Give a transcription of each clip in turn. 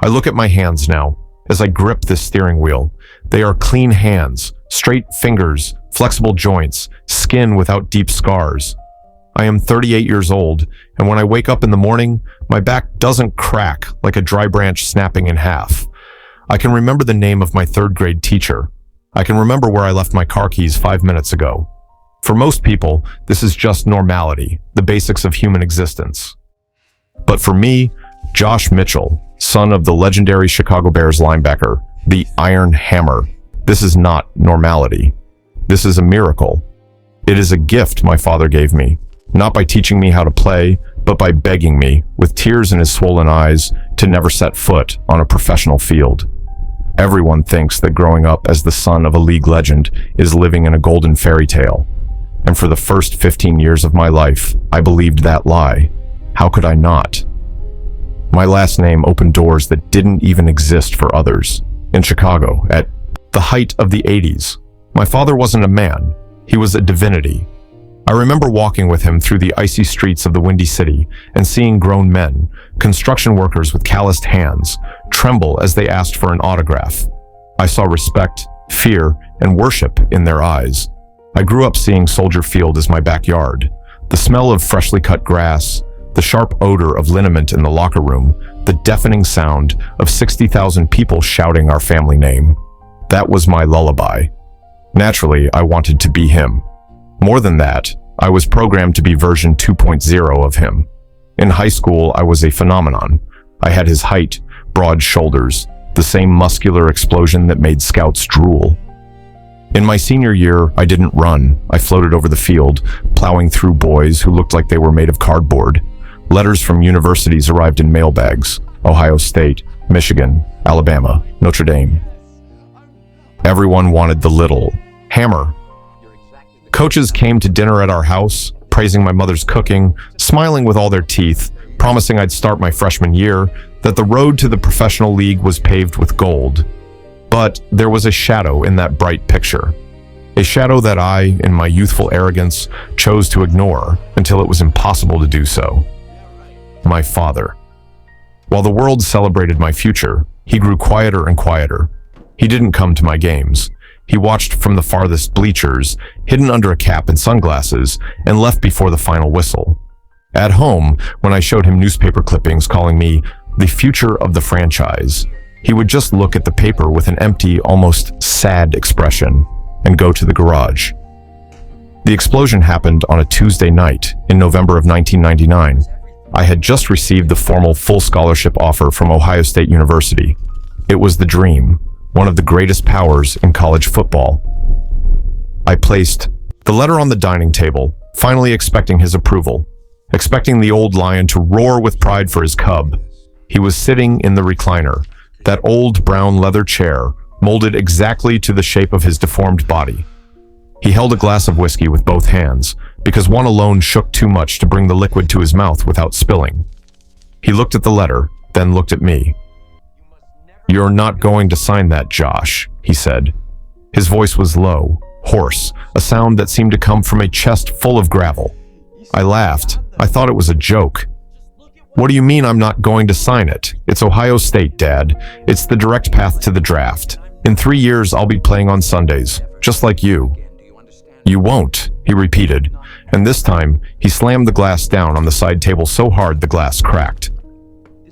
I look at my hands now as I grip this steering wheel. They are clean hands, straight fingers, flexible joints, skin without deep scars. I am 38 years old, and when I wake up in the morning, my back doesn't crack like a dry branch snapping in half. I can remember the name of my third-grade teacher. I can remember where I left my car keys 5 minutes ago. For most people, this is just normality, the basics of human existence. But for me, Josh Mitchell, son of the legendary Chicago Bears linebacker, the Iron Hammer, this is not normality. This is a miracle. It is a gift my father gave me, not by teaching me how to play, but by begging me, with tears in his swollen eyes, to never set foot on a professional field. Everyone thinks that growing up as the son of a league legend is living in a golden fairy tale. And for the first 15 years of my life, I believed that lie. How could I not? My last name opened doors that didn't even exist for others. In Chicago, at the height of the 80s, my father wasn't a man, he was a divinity. I remember walking with him through the icy streets of the Windy City and seeing grown men, construction workers with calloused hands, tremble as they asked for an autograph. I saw respect, fear, and worship in their eyes. I grew up seeing Soldier Field as my backyard. The smell of freshly cut grass, the sharp odor of liniment in the locker room, the deafening sound of 60,000 people shouting our family name. That was my lullaby. Naturally, I wanted to be him. More than that, I was programmed to be version 2.0 of him. In high school, I was a phenomenon. I had his height, broad shoulders, the same muscular explosion that made scouts drool. In my senior year, I didn't run. I floated over the field, plowing through boys who looked like they were made of cardboard. Letters from universities arrived in mailbags: Ohio State, Michigan, Alabama, Notre Dame. Everyone wanted the little Hammer. Coaches came to dinner at our house, praising my mother's cooking, smiling with all their teeth, promising I'd start my freshman year, that the road to the professional league was paved with gold. But there was a shadow in that bright picture. A shadow that I, in my youthful arrogance, chose to ignore until it was impossible to do so. My father. While the world celebrated my future, he grew quieter and quieter. He didn't come to my games. He watched from the farthest bleachers, hidden under a cap and sunglasses, and left before the final whistle. At home, when I showed him newspaper clippings calling me the future of the franchise, he would just look at the paper with an empty, almost sad expression and go to the garage. The explosion happened on a Tuesday night in November of 1999. I had just received the formal full scholarship offer from Ohio State University. It was the dream, one of the greatest powers in college football. I placed the letter on the dining table, finally expecting his approval, expecting the old lion to roar with pride for his cub. He was sitting in the recliner, that old brown leather chair, molded exactly to the shape of his deformed body. He held a glass of whiskey with both hands, because one alone shook too much to bring the liquid to his mouth without spilling. He looked at the letter, then looked at me. "You're not going to sign that, Josh," he said. His voice was low, hoarse, a sound that seemed to come from a chest full of gravel. I laughed. I thought it was a joke. "What do you mean I'm not going to sign it? It's Ohio State, Dad. It's the direct path to the draft. In 3 years, I'll be playing on Sundays, just like you." "You won't," he repeated, and this time, he slammed the glass down on the side table so hard the glass cracked.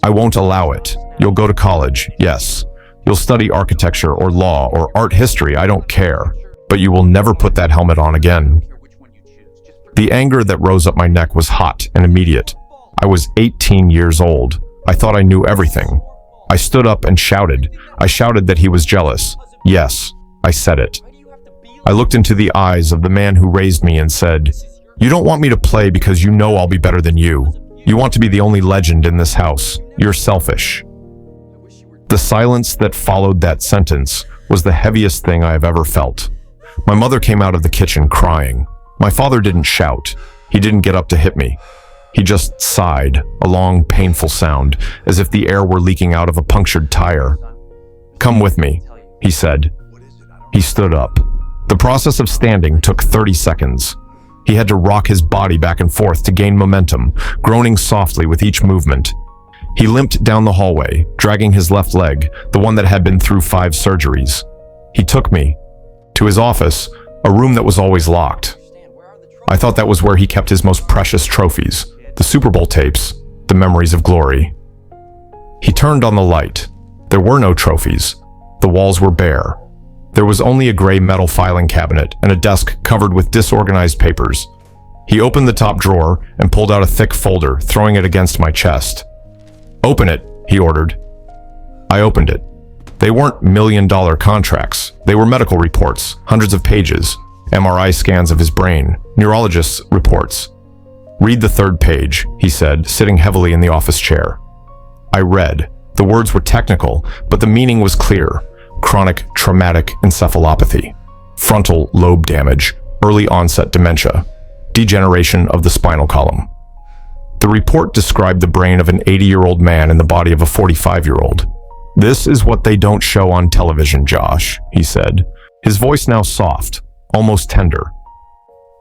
"I won't allow it. You'll go to college, yes. You'll study architecture or law or art history, I don't care. But you will never put that helmet on again." The anger that rose up my neck was hot and immediate. I was 18 years old. I thought I knew everything. I stood up and shouted. I shouted that he was jealous. Yes, I said it. I looked into the eyes of the man who raised me and said, "You don't want me to play because you know I'll be better than you. You want to be the only legend in this house. You're selfish." The silence that followed that sentence was the heaviest thing I have ever felt. My mother came out of the kitchen crying. My father didn't shout. He didn't get up to hit me. He just sighed, a long, painful sound, as if the air were leaking out of a punctured tire. "Come with me," he said. He stood up. The process of standing took 30 seconds. He had to rock his body back and forth to gain momentum, groaning softly with each movement. He He limped down the hallway, dragging his left leg, the one that had been through 5 surgeries. He took me to his office, a room that was always locked. I thought that was where he kept his most precious trophies, the Super Bowl tapes, the memories of glory. He turned on the light. There were no trophies. The walls were bare. There was only a gray metal filing cabinet and a desk covered with disorganized papers. He opened the top drawer and pulled out a thick folder, throwing it against my chest. "Open it," he ordered. I opened it. They weren't million-dollar contracts. They were medical reports, hundreds of pages, MRI scans of his brain, neurologist's reports. "Read the 3rd page," he said, sitting heavily in the office chair. I read. The words were technical, but the meaning was clear. Chronic traumatic encephalopathy, frontal lobe damage, early onset dementia, degeneration of the spinal column. The report described the brain of an 80-year-old man in the body of a 45-year-old. "This is what they don't show on television, Josh," he said, his voice now soft, almost tender.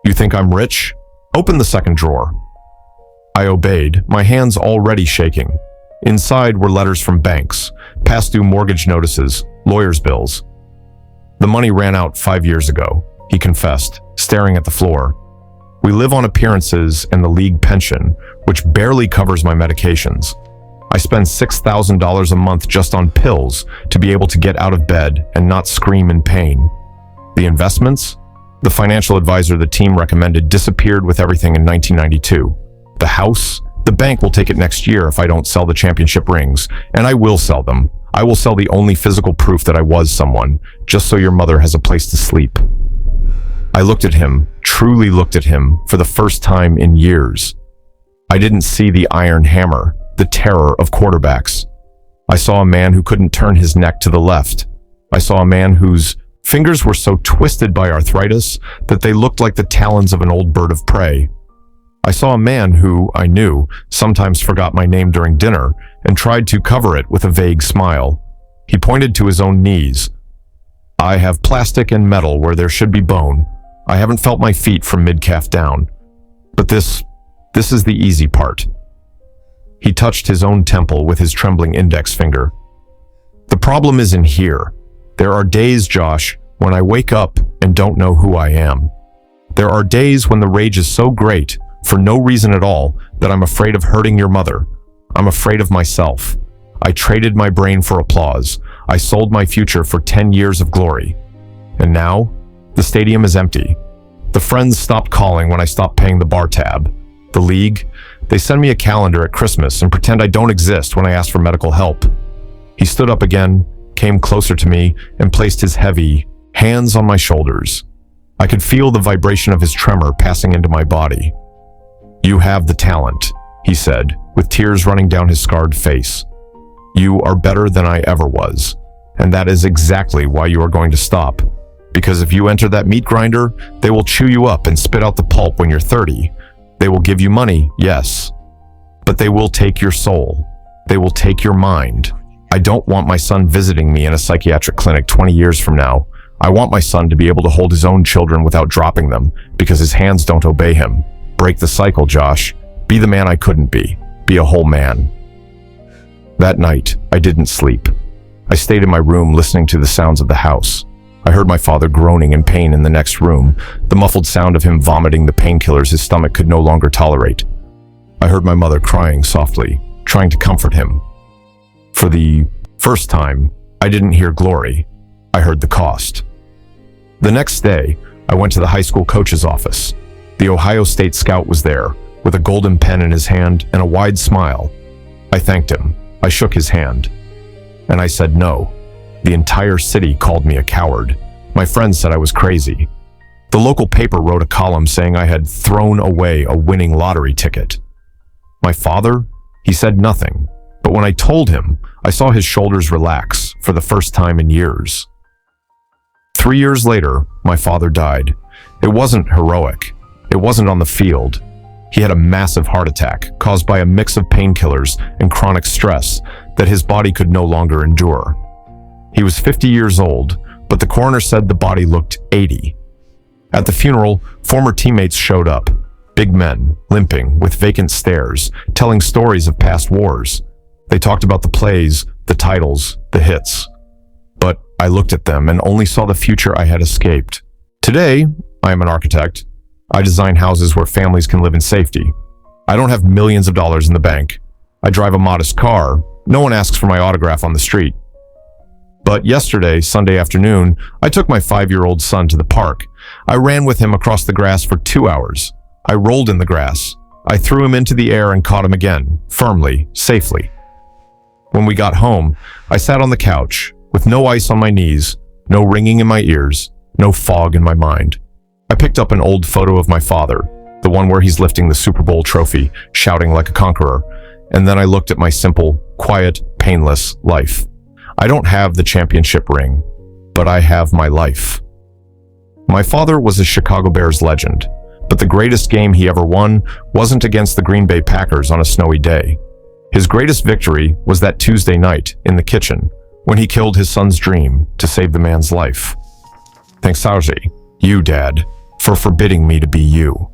"You think I'm rich? Open the 2nd drawer." I obeyed, my hands already shaking. Inside were letters from banks, past due mortgage notices, lawyers' bills. "The money ran out 5 years ago," he confessed, staring at the floor. "We live on appearances and the league pension, which barely covers my medications. I spend $6,000 a month just on pills to be able to get out of bed and not scream in pain. The investments? The financial advisor the team recommended disappeared with everything in 1992. The house? The bank will take it next year if I don't sell the championship rings, and I will sell them. I will sell the only physical proof that I was someone, just so your mother has a place to sleep." I looked at him, truly looked at him, for the first time in years. I didn't see the iron hammer, the terror of quarterbacks. I saw a man who couldn't turn his neck to the left. I saw a man whose fingers were so twisted by arthritis that they looked like the talons of an old bird of prey. I saw a man who, I knew, sometimes forgot my name during dinner and tried to cover it with a vague smile. He pointed to his own knees. "I have plastic and metal where there should be bone. I haven't felt my feet from mid-calf down. But this is the easy part." He touched his own temple with his trembling index finger. "The problem isn't here. There are days, Josh, when I wake up and don't know who I am. There are days when the rage is so great, for no reason at all, that I'm afraid of hurting your mother. I'm afraid of myself. I traded my brain for applause. I sold my future for 10 years of glory. And now, the stadium is empty. The friends stopped calling when I stopped paying the bar tab. The league, they send me a calendar at Christmas and pretend I don't exist when I ask for medical help." He stood up again, came closer to me, and placed his heavy hands on my shoulders. I could feel the vibration of his tremor passing into my body. "You have the talent," he said, with tears running down his scarred face. "You are better than I ever was, and that is exactly why you are going to stop. Because if you enter that meat grinder, they will chew you up and spit out the pulp when you're 30. They will give you money, yes, but they will take your soul. They will take your mind. I don't want my son visiting me in a psychiatric clinic 20 years from now. I want my son to be able to hold his own children without dropping them, because his hands don't obey him. Break the cycle, Josh. Be the man I couldn't be. Be a whole man." That night, I didn't sleep. I stayed in my room listening to the sounds of the house. I heard my father groaning in pain in the next room, the muffled sound of him vomiting the painkillers his stomach could no longer tolerate. I heard my mother crying softly, trying to comfort him. For the first time, I didn't hear glory. I heard the cost. The next day, I went to the high school coach's office. The Ohio State scout was there, with a golden pen in his hand and a wide smile. I thanked him. I shook his hand. And I said no. The entire city called me a coward. My friends said I was crazy. The local paper wrote a column saying I had thrown away a winning lottery ticket. My father? He said nothing. But when I told him, I saw his shoulders relax for the first time in years. 3 years later, my father died. It wasn't heroic. It wasn't on the field. He had a massive heart attack caused by a mix of painkillers and chronic stress that his body could no longer endure. He was 50 years old, but the coroner said the body looked 80. At the funeral, former teammates showed up, big men, limping, with vacant stares, telling stories of past wars. They talked about the plays, the titles, the hits. But I looked at them and only saw the future I had escaped. Today, I am an architect. I design houses where families can live in safety. I don't have millions of dollars in the bank. I drive a modest car. No one asks for my autograph on the street. But yesterday, Sunday afternoon, I took my 5-year-old son to the park. I ran with him across the grass for 2 hours. I rolled in the grass. I threw him into the air and caught him again, firmly, safely. When we got home, I sat on the couch, with no ice on my knees, no ringing in my ears, no fog in my mind. I picked up an old photo of my father, the one where he's lifting the Super Bowl trophy, shouting like a conqueror, and then I looked at my simple, quiet, painless life. I don't have the championship ring, but I have my life. My father was a Chicago Bears legend, but the greatest game he ever won wasn't against the Green Bay Packers on a snowy day. His greatest victory was that Tuesday night in the kitchen when he killed his son's dream to save the man's life. Thanks, Saji, you, Dad, for forbidding me to be you.